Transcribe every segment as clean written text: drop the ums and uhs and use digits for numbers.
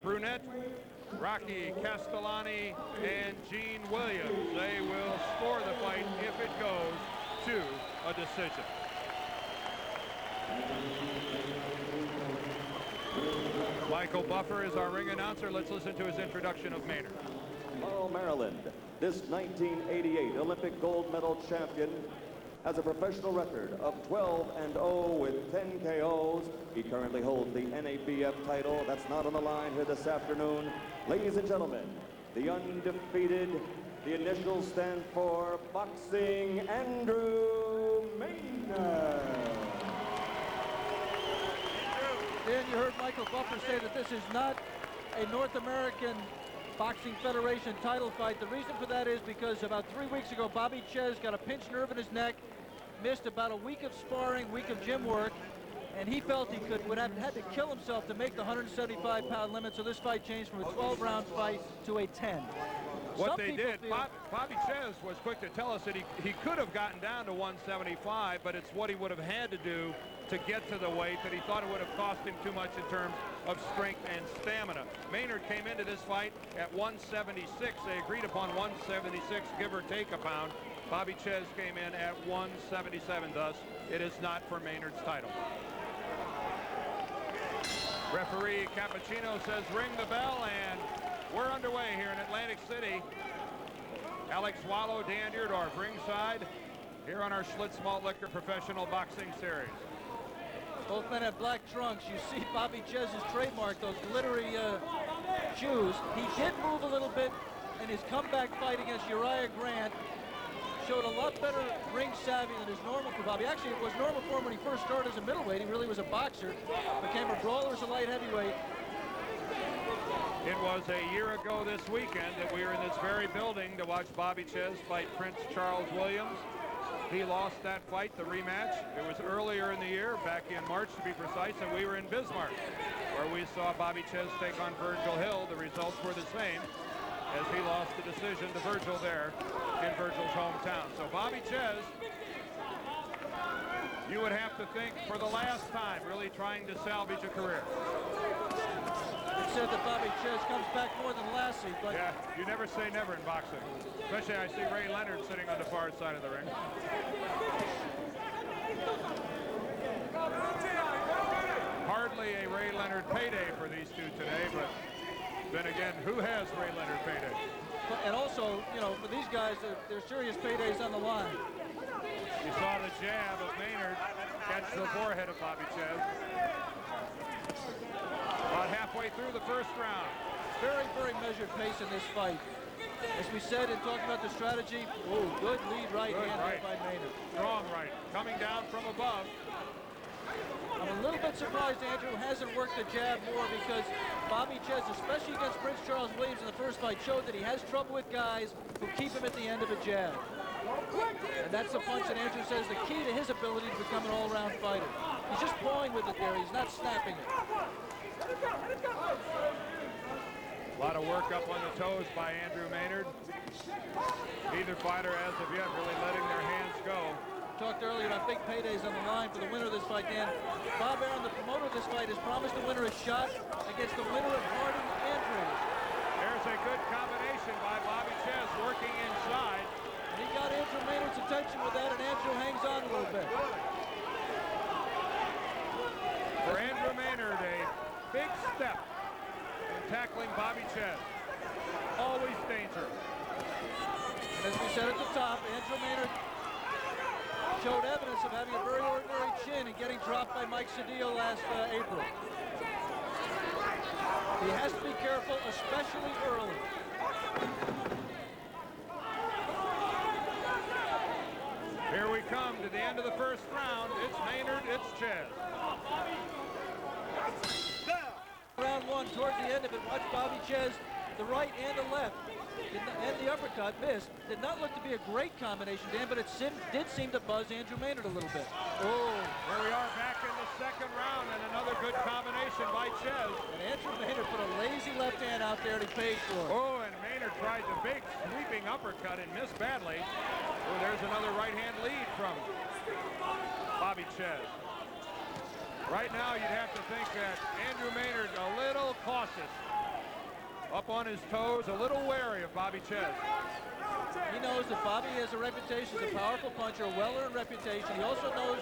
Brunette, Rocky Castellani, and Gene Williams. They will score the fight if it goes to a decision. Michael Buffer is our ring announcer. Let's listen to his introduction of Maynard. Laurel, Maryland, this 1988 Olympic gold medal champion has a professional record of 12-0 with 10 KOs. He currently holds the NABF title. That's not on the line here this afternoon. Ladies and gentlemen, the undefeated, the initials stand for Boxing Andrew Maynard. Dan, you heard Michael Buffer say that this is not a North American Boxing Federation title fight. The reason for that is because about 3 weeks ago, Bobby Czyz got a pinched nerve in his neck, missed about a week of sparring, week of gym work, and he felt he would have had to kill himself to make the 175-pound limit, so this fight changed from a 12-round fight to a 10. What they did, Bobby Czyz was quick to tell us that he could have gotten down to 175, but it's what he would have had to do to get to the weight that he thought it would have cost him too much in terms of strength and stamina. Maynard came into this fight at 176. They agreed upon 176, give or take a pound. Bobby Czyz came in at 177, thus it is not for Maynard's title. Referee Cappuccino says ring the bell, and we're underway here in Atlantic City. Alex Wallow, Dan Deerdorf ringside here on our Schlitz Malt Liquor Professional Boxing Series. Both men have black trunks. You see Bobby Czyz's trademark, those glittery shoes. He did move a little bit in his comeback fight against Uriah Grant. Showed a lot better ring savvy than is normal for Bobby. Actually, it was normal for him when he first started as a middleweight. He really was a boxer. Became a brawler as a light heavyweight. It was a year ago this weekend that we were in this very building to watch Bobby Czyz fight Prince Charles Williams. He lost that fight, the rematch. It was earlier in the year, back in March to be precise, and we were in Bismarck, where we saw Bobby Czyz take on Virgil Hill. The results were the same, as he lost the decision to Virgil there in Virgil's hometown. So Bobby Czyz, you would have to think for the last time, really trying to salvage a career. It said that Bobby Czyz comes back more than Lassie, but yeah, you never say never in boxing. Especially I see Ray Leonard sitting on the far side of the ring. Hardly a Ray Leonard payday for these two today, but then again, who has Ray Leonard payday? And also, you know, for these guys, there's serious paydays on the line. You saw the jab of Maynard catch the forehead of Bobby Czyz. About halfway through the first round. Very, very measured pace in this fight. As we said in talking about the strategy, good lead right hand by Maynard. Strong right, coming down from above. I'm a little bit surprised Andrew hasn't worked the jab more, because Bobby Czyz, especially against Prince Charles Williams in the first fight, showed that he has trouble with guys who keep him at the end of a jab. And that's the punch that Andrew says the key to his ability to become an all-round fighter. He's just pawing with it there. He's not snapping it. A lot of work up on the toes by Andrew Maynard. Neither fighter as of yet really letting their hands go. Talked earlier about big paydays on the line for the winner of this fight, Dan. Bob Arum, the promoter of this fight, has promised the winner a shot against the winner of Harding Andrews. There's a good combination by Bobby Czyz working inside. And he got Andrew Maynard's attention with that, and Andrew hangs on a little bit. For Andrew Maynard, a big step in tackling Bobby Czyz. Always dangerous. And as we said at the top, Andrew Maynard showed evidence of having a very ordinary chin and getting dropped by Mike Cedillo last April. He has to be careful, especially early. Here we come to the end of the first round. It's Maynard, it's Czyz. Round one, towards the end of it, watch Bobby Czyz, the right and the left, and the uppercut missed. Did not look to be a great combination, Dan, but it did seem to buzz Andrew Maynard a little bit. Oh, here we are back in the second round, and another good combination by Czyz. And Andrew Maynard put a lazy left hand out there and he paid for it. Oh, and Maynard tried the big sweeping uppercut and missed badly. Oh, there's another right hand lead from Bobby Czyz. Right now, you'd have to think that Andrew Maynard a little cautious up on his toes, a little wary of Bobby Czyz. He knows that Bobby has a reputation as a powerful puncher, a well-earned reputation. He also knows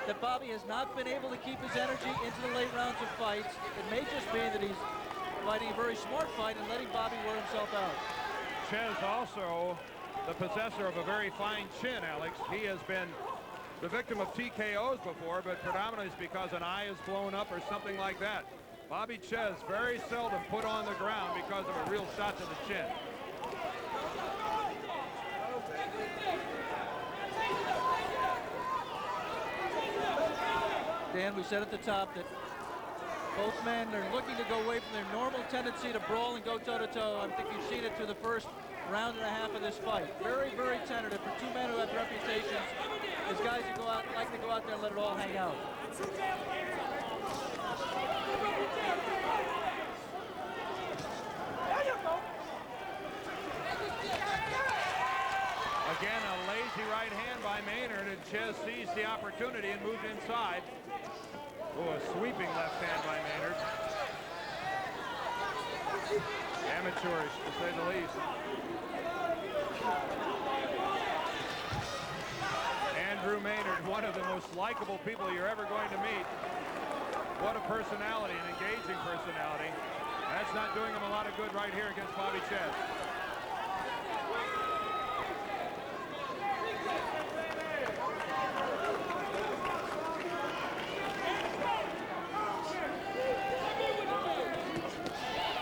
that Bobby has not been able to keep his energy into the late rounds of fights. It may just be that he's fighting a very smart fight and letting Bobby wear himself out. Czyz also the possessor of a very fine chin, Alex. He has been the victim of TKOs before, but predominantly it's because an eye is blown up or something like that. Bobby Czyz very seldom put on the ground because of a real shot to the chin. Dan, we said at the top that both men are looking to go away from their normal tendency to brawl and go toe-to-toe. I think you've seen it through the first round and a half of this fight. Very, very tentative for two men who have reputations as guys who like to go out there and let it all hang out. Again, a lazy right hand by Maynard, and Czyz seized the opportunity and moved inside. Oh, a sweeping left hand by Maynard. Amateurish, to say the least. Andrew Maynard, one of the most likable people you're ever going to meet. What a personality, an engaging personality. That's not doing him a lot of good right here against Bobby Czyz.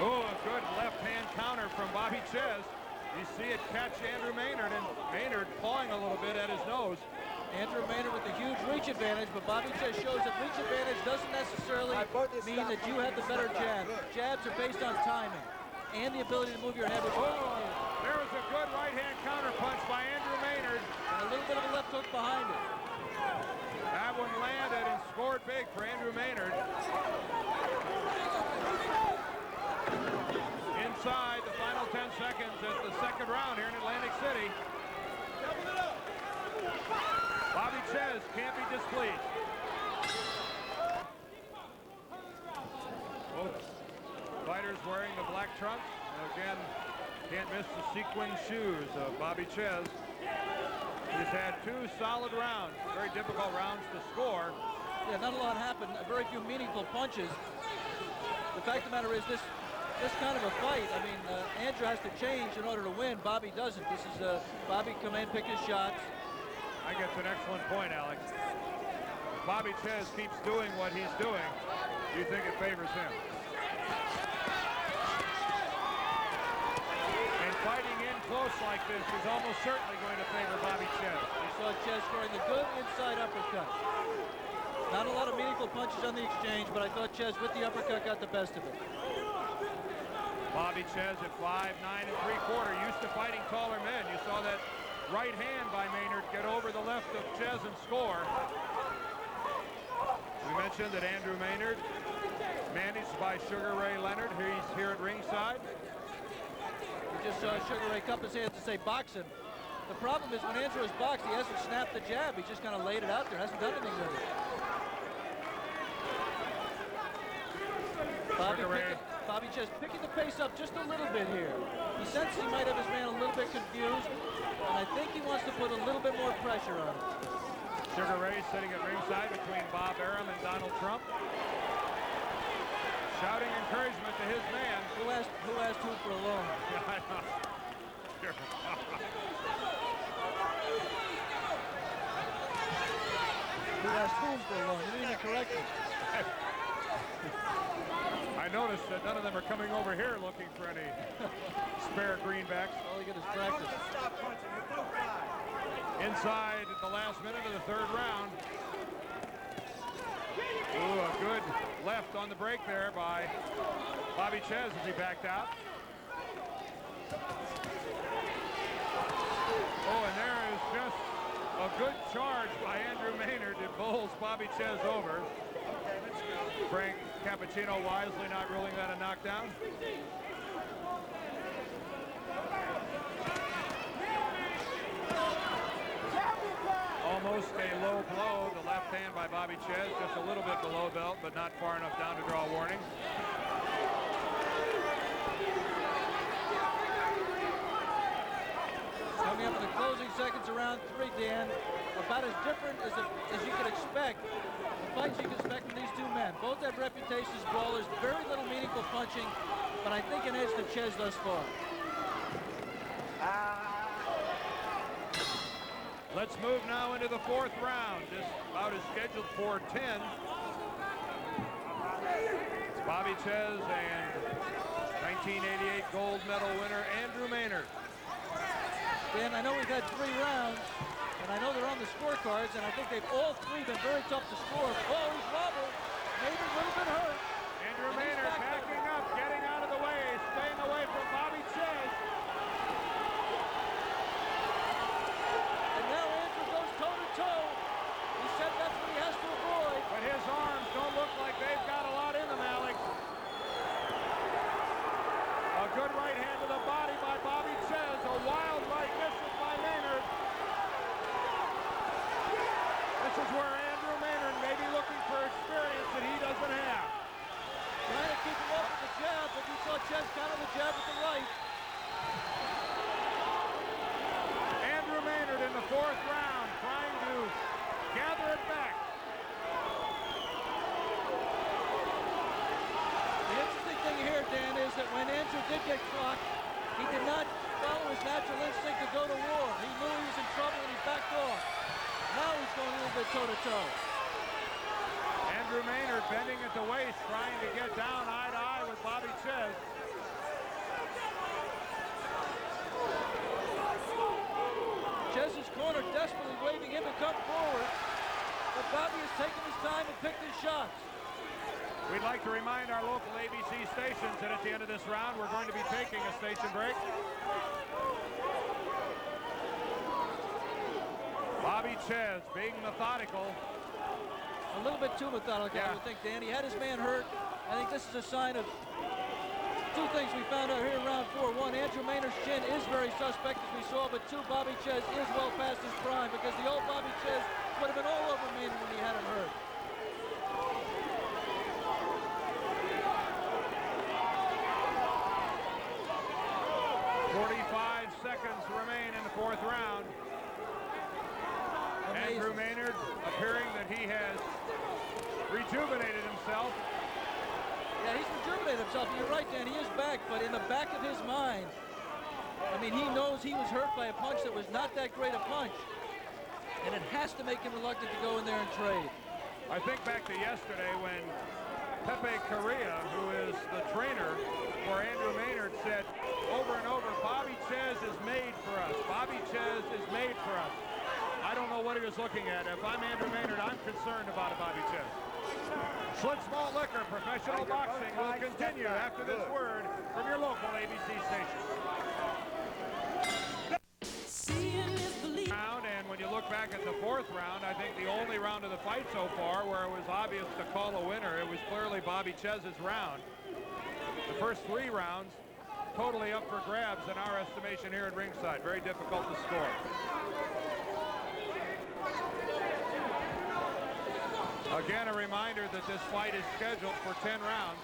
Oh, a good left-hand counter from Bobby Czyz. You see it catch Andrew Maynard, and Maynard clawing a little bit at his nose. Andrew Maynard with a huge reach advantage, but Bobby Czyz shows that reach advantage doesn't necessarily mean that you have the better jab. Jabs are based on timing and the ability to move your head. Oh, there was a good right-hand counter punch by Andrew Maynard. And a little bit of a left hook behind it. That one landed and scored big for Andrew Maynard. Inside the final 10 seconds at the second round here in Atlantic City. Bobby Czyz can't be displeased. Both fighters wearing the black trunks. And again, can't miss the sequin shoes of Bobby Czyz. He's had two solid rounds, very difficult rounds to score. Yeah, not a lot happened. Very few meaningful punches. The fact of the matter is this kind of a fight, I mean, Andrew has to change in order to win. Bobby doesn't. This is Bobby come in, pick his shots. I think that's an excellent point, Alex. If Bobby Czyz keeps doing what he's doing, do you think it favors him? And fighting in close like this is almost certainly going to favor Bobby Czyz. We saw Czyz scoring the good inside uppercut. Not a lot of meaningful punches on the exchange, but I thought Czyz with the uppercut got the best of it. Bobby Czyz at 5'9" and 3/4, used to fighting taller men. You saw that right hand by Maynard get over the left of Czyz and score. We mentioned that Andrew Maynard, managed by Sugar Ray Leonard, he's here at ringside. We just saw Sugar Ray cup his hands to say boxing. The problem is when Andrew has boxed, he hasn't snapped the jab. He just kind of laid it out there, hasn't done anything with it. Bobby Czyz picking the pace up just a little bit here. He senses he might have his man a little bit confused, and I think he wants to put a little bit more pressure on him. Sugar Ray sitting at ringside between Bob Arum and Donald Trump. Shouting encouragement to his man. Who asked who for a loan? I know. Who asked whom for a loan? You didn't even correct me. I noticed that none of them are coming over here looking for any spare greenbacks. All he got is practice. Inside at the last minute of the third round. Ooh, a good left on the break there by Bobby Czyz as he backed out. Oh, and there is just a good charge by Andrew Maynard that bowls Bobby Czyz over. Frank Cappuccino wisely not ruling that a knockdown. Almost a low blow, the left hand by Bobby Czyz, just a little bit below belt, but not far enough down to draw a warning. Dan, about as different as you could expect. The fights you can expect from these two men. Both have reputations as brawlers, very little meaningful punching, but I think an edge to Czyz thus far. Let's move now into the fourth round. This bout is scheduled for 10. It's Bobby Czyz and 1988 gold medal winner Andrew Maynard. Dan, I know we've had 3 rounds, and I know they're on the scorecards, and I think they've all 3 been very tough to score. Oh, he's wobbled. Maybe a little bit hurt. Andrew Maynard backing up, getting out of the way, staying away from Bobby Czyz. And now Andrew goes toe-to-toe. He said that's what he has to avoid. But his arms don't look like they've got a lot in them, Alex. A good right hand to the body by Bobby Czyz. A wild right misses by Maynard. This is where Andrew Maynard may be looking for experience that he doesn't have. Trying to keep him off with the jab, but you saw Czyz counter the jab with the right. Andrew Maynard in the fourth round trying to gather it back. The interesting thing here, Dan, is that when Andrew did get clocked, he did not follow his natural instinct to go to war. He knew he was in trouble and he backed off. Now he's going a little bit toe-to-toe. Andrew Maynard bending at the waist, trying to get down eye to eye with Bobby Czyz. Czyz's corner desperately waving him to come forward, but Bobby has taken his time and picked his shots. We'd like to remind our local ABC stations that at the end of this round, we're going to be taking a station break. Bobby Czyz being methodical. A little bit too methodical, I would think, Dan. He had his man hurt. I think this is a sign of 2 things we found out here in round 4. 1, Andrew Maynard's chin is very suspect, as we saw, but 2, Bobby Czyz is well past his prime, because the old Bobby Czyz would have been all over Maynard when he had him hurt. Seconds remain in the fourth round. Amazing. Andrew Maynard appearing that he has rejuvenated himself. Yeah, he's rejuvenated himself. You're right, Dan. He is back, but in the back of his mind, I mean, he knows he was hurt by a punch that was not that great a punch, and it has to make him reluctant to go in there and trade. I think back to yesterday when Pepe Correa, who is the trainer for Andrew Maynard, said over and over, Bobby Czyz is made for us. Bobby Czyz is made for us. I don't know what he was looking at. If I'm Andrew Maynard, I'm concerned about Bobby Czyz. Schlitz Malt Liquor Professional Boxing will continue after this word from your local ABC station. And when you look back at the fourth round, I think the only round of the fight so far where it was obvious to call a winner, it was clearly Bobby Czyz's round. The first 3 rounds totally up for grabs in our estimation here at ringside. Very difficult to score. Again, a reminder that this fight is scheduled for 10 rounds.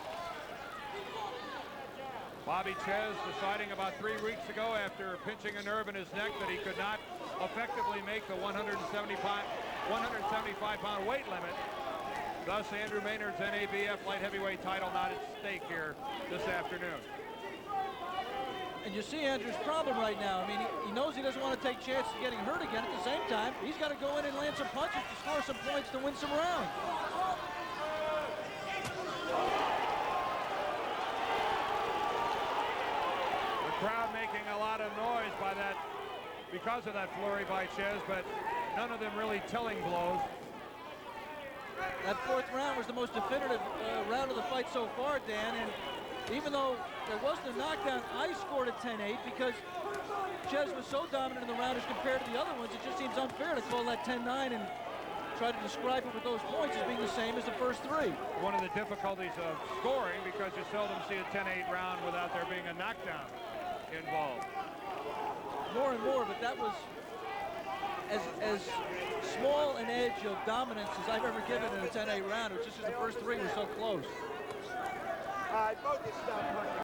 Bobby Czyz deciding about 3 weeks ago after pinching a nerve in his neck that he could not effectively make the 175-pound weight limit. Thus, Andrew Maynard's NABF light heavyweight title not at stake here this afternoon. And you see Andrew's problem right now. I mean, he knows he doesn't want to take chances of getting hurt again. At the same time, he's got to go in and land some punches to score some points to win some rounds. The crowd making a lot of noise by that, because of that flurry by Czyz, but none of them really telling blows. That fourth round was the most definitive round of the fight so far, Dan, and even though there wasn't a knockdown, I scored a 10-8 because Czyz was so dominant in the round as compared to the other ones. It just seems unfair to call that 10-9 and try to describe it with those points as being the same as the first 3. One of the difficulties of scoring, because you seldom see a 10-8 round without there being a knockdown involved. More and more, but that was as small an edge of dominance as I've ever given in a 10-8 round. It was just as the first 3 were so close. All right, focus now.